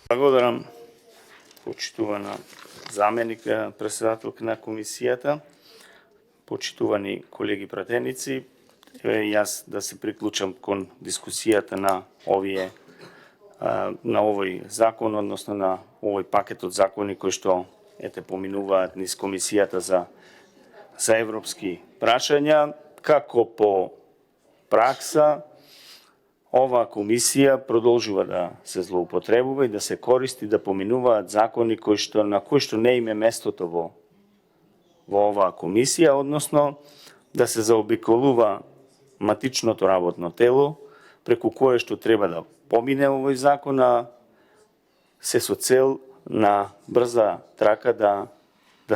Благодарам, почитувана заменика председателка на комисијата, почитувани колеги пратеници, јас да се приклучам кон дискусијата на овој закон, односно на овој пакет од закони кои што поминуваат низ комисијата за европски прашања, како по пракса оваа комисија продолжува да се злоупотребува и да се користи да поминуваат закони на кои што не име местото во оваа комисија, односно да се заобиколува матичното работно тело, преку кое што треба да помине овој закон, се со цел на брза трака да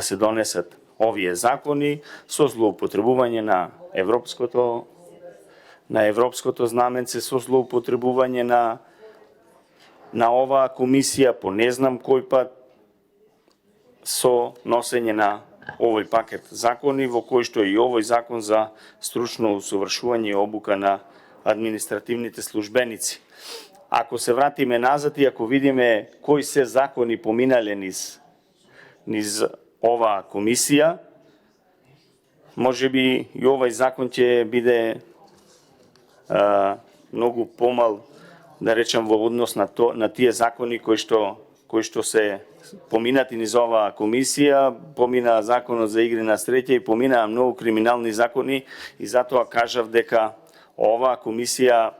се донесат овие закони со злоупотребување на европското знаменце, со злоупотребување на оваа комисија по не знам кој пат, со носење на овој пакет закони, во кој што и овој закон за стручно усовршување и обука на административните службеници. Ако се вратиме назад и ако видиме кои се закони поминале низ оваа комисија, можеби и овој закон ќе биде многу помал, да речем, во однос на тие закони кои што се поминати низ оваа комисија. Помина законот за игри на среќа и поминаа многу криминални закони, и затоа кажав дека оваа комисија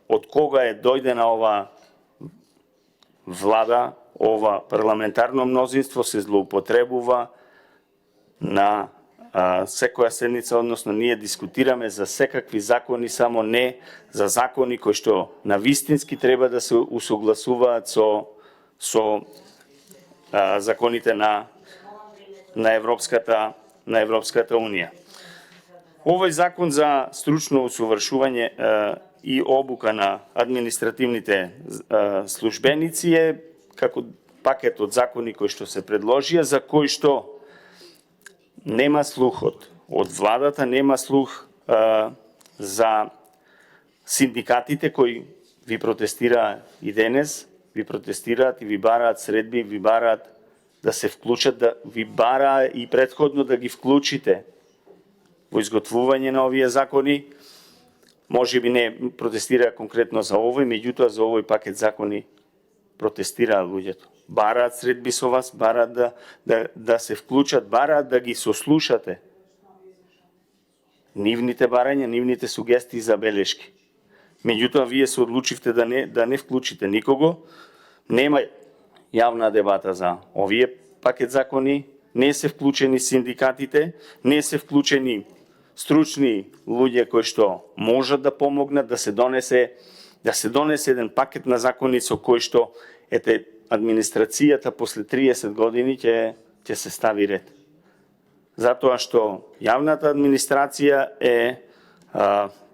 од кога дојдена оваа влада, ова парламентарно мнозинство се злоупотребува на секоја седница, односно ние дискутираме за секакви закони, само не за закони кои што навистински треба да се усогласуваат со законите на Европската унија. Овој закон за стручно усовршување и обука на административните службеници е како пакет од закони кои што се предложија, за кои што нема слух од владата, нема слух за синдикатите кои ви протестираат и денес, ви протестираат и ви бараат средби, ви бараат да се вклучат, да ви бараа и претходно да ги вклучите во изготвување на овие закони. Може би не протестираа конкретно за овој, меѓутоа за овој пакет закони протестираат луѓето. Бараат средби со вас, бараат да се вклучат, бараат да ги сослушате нивните барања, нивните сугестии за белешки. Меѓутоа, вие се одлучивте да не вклучите никого. Нема јавна дебата за овие пакет закони, не се вклучени синдикатите, не се вклучени стручни луѓе кои што можат да помогнат да се донесе еден пакет на закони со кои што администрацијата после 30 години ќе се стави ред. Затоа што јавната администрација е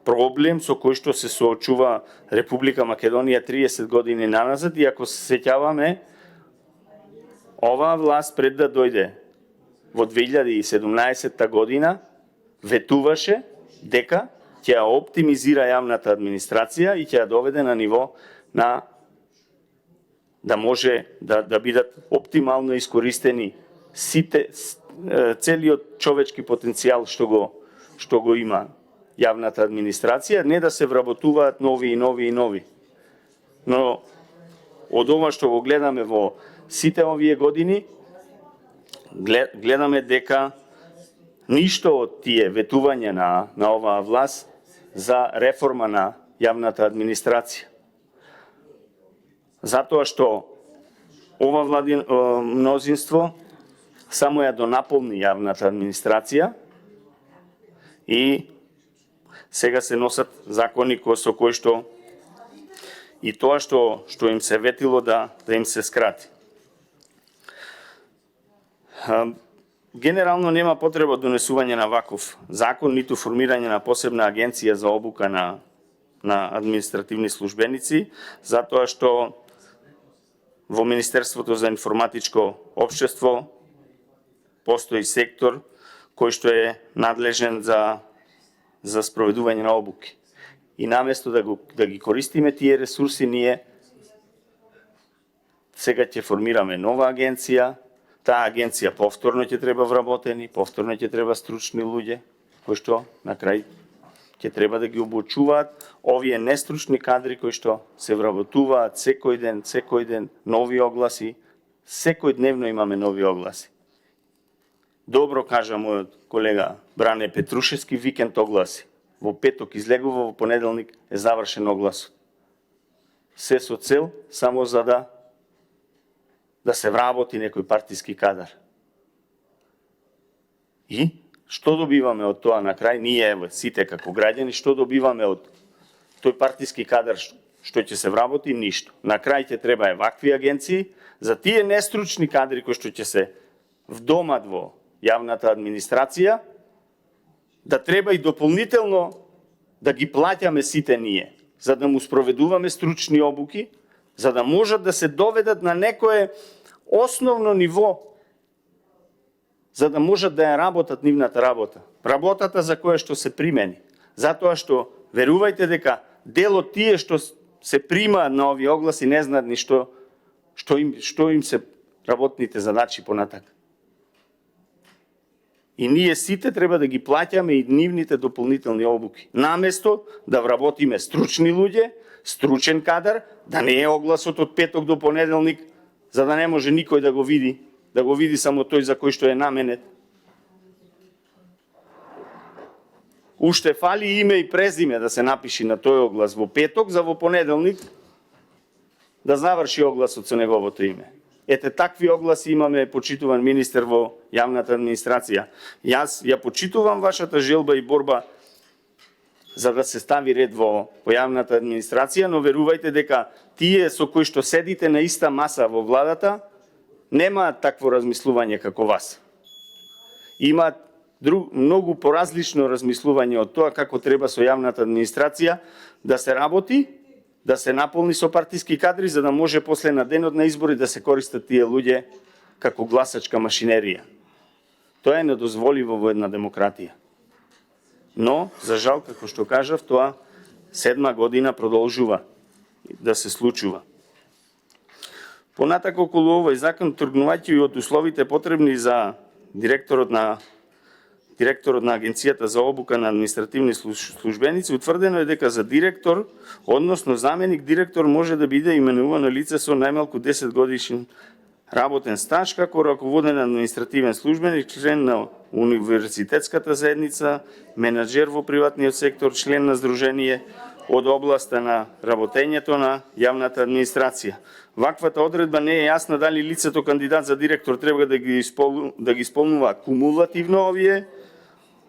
проблем со кој што се соочува Република Македонија 30 години наназад, и ако се сеќаваме, оваа власт пред да дојде во 2017 година ветуваше дека ќе ја оптимизира јавната администрација и ќе ја доведе на ниво да може да бидат оптимално искористени целиот човечки потенцијал што го има јавната администрација, не да се вработуваат нови и нови и нови. Но од ова што го гледаме во сите овие години, гледаме дека ништо од тие ветувања на оваа власт за реформа на јавната администрација. Затоа што ова мнозинство само ја донаполни јавната администрација и сега се носат закони со кои што и тоа што им се ветило да им се скрати. Генерално нема потреба од донесување на ваков закон, ниту формирање на посебна агенција за обука на административни службеници, затоа што во Министерството за информатичко општество постои сектор кој што е надлежен за спроведување на обуки. И наместо да ги користиме тие ресурси, ние сега ќе формираме нова агенција, таа агенција повторно ќе треба вработени, повторно ќе треба стручни луѓе, кои што на крај ќе треба да ги обучуваат овие нестручни кадри кои што се вработуваат секој ден нови огласи, секојдневно имаме нови огласи. Добро кажа мојот колега Бране Петрушевски, викенд огласи. Во петок излегува, во понеделник е завршен огласот. Се со цел само за да се вработи некој партиски кадар. И што добиваме од тоа на крај? Ние, сите како граѓани, што добиваме од тој партиски кадар што ќе се вработи? Ништо. На крај ќе треба вакви агенции за тие нестручни кадри кои што ќе се вдомат во јавната администрација, да треба и дополнително да ги плаќаме сите ние, за да му спроведуваме стручни обуки, за да можат да се доведат на некое основно ниво, за да можат да ја работат нивната работа. Работата за која што се примени. Затоа што, верувајте дека, дел од тие што се примаат на овие огласи не знаат ни што им се работните задачи понатак. И ние сите треба да ги плаќаме и нивните дополнителни обуки. Наместо да вработиме стручни луѓе, стручен кадар, да не е огласот од петок до понеделник, за да не може никој да го види само тој за кој што е наменет. Уште фали име и презиме да се напиши на тој оглас во петок, за во понеделник да заврши огласот со неговото име. Ете, такви огласи имаме, почитуван министер во јавната администрација. Јас ја почитувам вашата желба и борба за да се стави ред во јавната администрација, но верувајте дека тие со кои што седите на иста маса во владата немаат такво размислување како вас. Имаат многу поразлично размислување од тоа како треба со јавната администрација да се работи, да се наполни со партиски кадри, за да може после на денот на избори да се користат тие луѓе како гласачка машинерија. Тоа е недозволиво во една демократија. Но, за жал, како што кажав, тоа 7 година продолжува да се случува. Понатако околу овој закон, тргнувајќи од условите потребни за директорот на Агенцијата за обука на административни службеници, утврдено е дека за директор, односно заменик директор, може да биде именувано лице со најмалку 10 годишен работен стаж како раководен административен службеник, член на универзитетската заедница, менаџер во приватниот сектор, член на здружение од областа на работењето на јавната администрација. Ваквата одредба не е јасна дали лицето кандидат за директор треба да ги исполнува кумулативно овие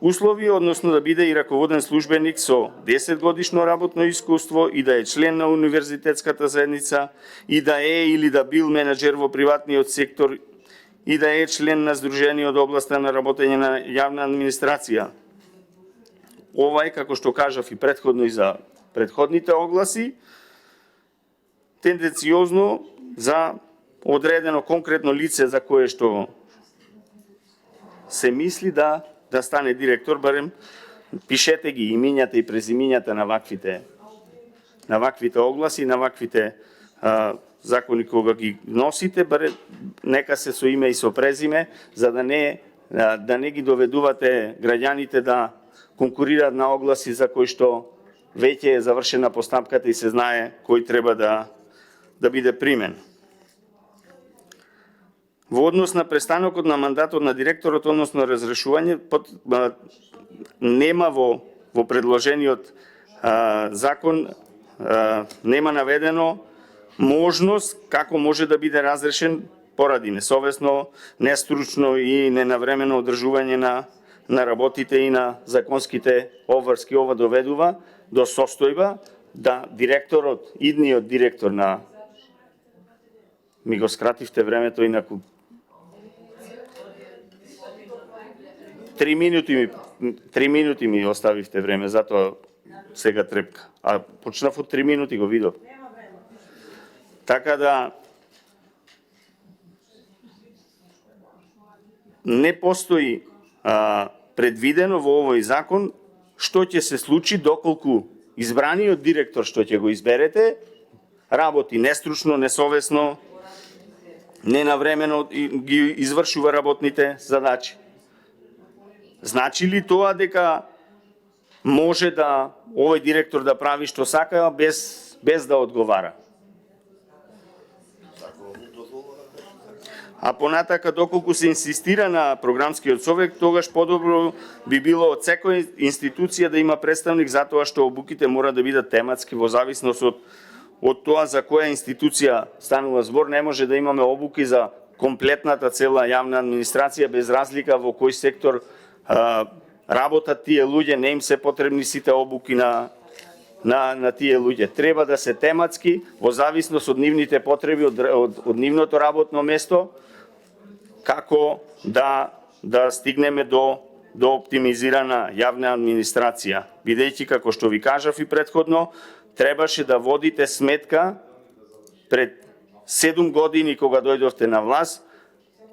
услови, односно да биде и раководен службеник со 10 годишно работно искуство и да е член на универзитетската заедница и да е или да бил менаџер во приватниот сектор и да е член на здружение од областа на работење на јавна администрација. Ова е, како што кажав и претходно и за претходните огласи, тенденциозно за одредено конкретно лице за кое што се мисли да стане директор, барем пишете ги имињата и презимињата на ваквите огласи, на ваквите закони кога ги носите, барем нека се со име и со презиме, за да не ги доведувате граѓаните да конкурираат на огласи за кои што веќе е завршена постапката и се знае кој треба да биде примен. Во однос на престанокот на мандатот на директорот, односно разрешување, нема во предложениот закон нема наведено можност како може да биде разрешен поради несовесно, нестручно и ненавремено одржување на работите и на законските обврски. Ова доведува до состојба да директорот, идниот директор на ми го скративте времето, инаку 3 минути ми оставивте време, затоа сега трепка. А почнав од 3 минути, го видов. Така да не постои предвидено во овој закон што ќе се случи доколку избраниот директор што ќе го изберете работи нестручно, несовесно ненавремено ги извршува работните задачи. Значи ли тоа дека може да овој директор да прави што сака без да одговара? А понатака, доколку се инсистира на програмскиот совет, тогаш подобро би било од секоја институција да има представник, затоа што обуките мора да бидат тематски во зависност од тоа за која институција станува збор. Не може да имаме обуки за комплетната цела јавна администрација без разлика во кој сектор работат тие луѓе, не им се потребни сите обуки на тие луѓе. Треба да се тематски во зависност од нивните потреби, од нивното работно место, како да стигнеме до оптимизирана јавна администрација. Бидејќи, како што ви кажав и претходно, требаше да водите сметка пред 7 години кога дојдовте на власт,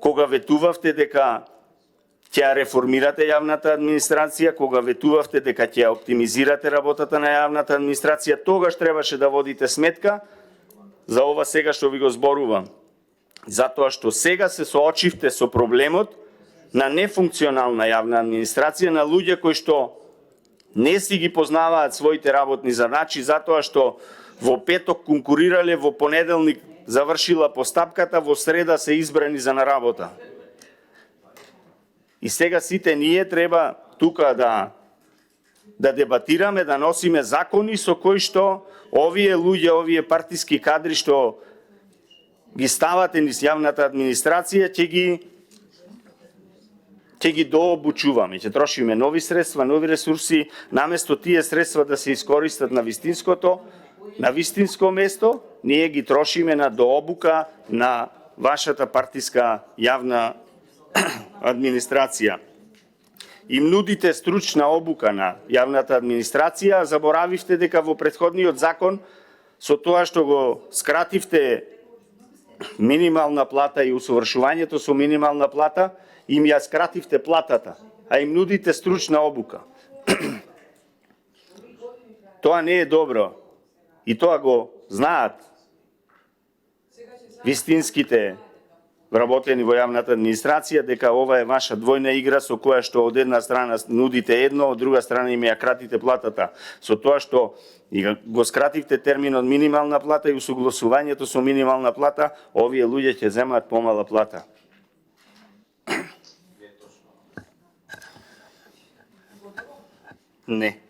кога ветувавте дека ќе ја реформирате јавната администрација, кога ветувавте дека ќе ја оптимизирате работата на јавната администрација, тогаш требаше да водите сметка за ова сега што ви го зборувам. Затоа што сега се соочивте со проблемот на нефункционална јавна администрација, на луѓе кои што не си ги познаваат своите работни задачи, затоа што во петок конкурирале, во понеделник завршила постапката, во среда се избрани за на работа. И сега сите ние треба тука да дебатираме, да носиме закони со кои што овие луѓе, овие партиски кадри што ги ставате низ јавната администрација, ќе ги дообучуваме, ќе трошиме нови средства, нови ресурси, наместо тие средства да се искористат на вистинско место, ние ги трошиме на дообука на вашата партиска јавна администрација. Им нудите стручна обука на јавната администрација, заборавивте дека во претходниот закон со тоа што го скративте минимална плата и усовршувањето со минимална плата, им ја скративте платата, а им нудите стручна обука. Тоа не е добро и тоа го знаат вистинските вработени во јавната администрација, дека ова е ваша двојна игра со која што од една страна нудите едно, од друга страна им ја кратите платата. Со тоа што го скративте терминот минимална плата и усогласувањето со минимална плата, овие луѓе ќе земаат помала плата. Не.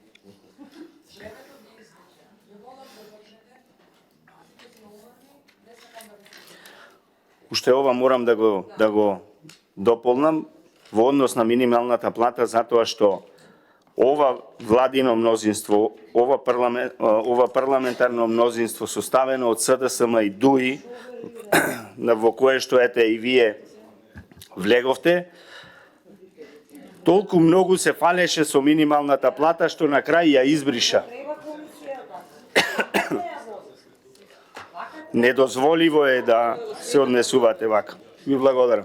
Уште ова морам да го дополнам во однос на минималната плата, затоа што ова владино мнозинство, ова парламентарно мнозинство составено од СДСМ и ДУИ, во кое што ете и вие влеговте, толку многу се фалеше со минималната плата што на крај ја избриша. Недозволиво е да се однесувате вака. Ви благодарам.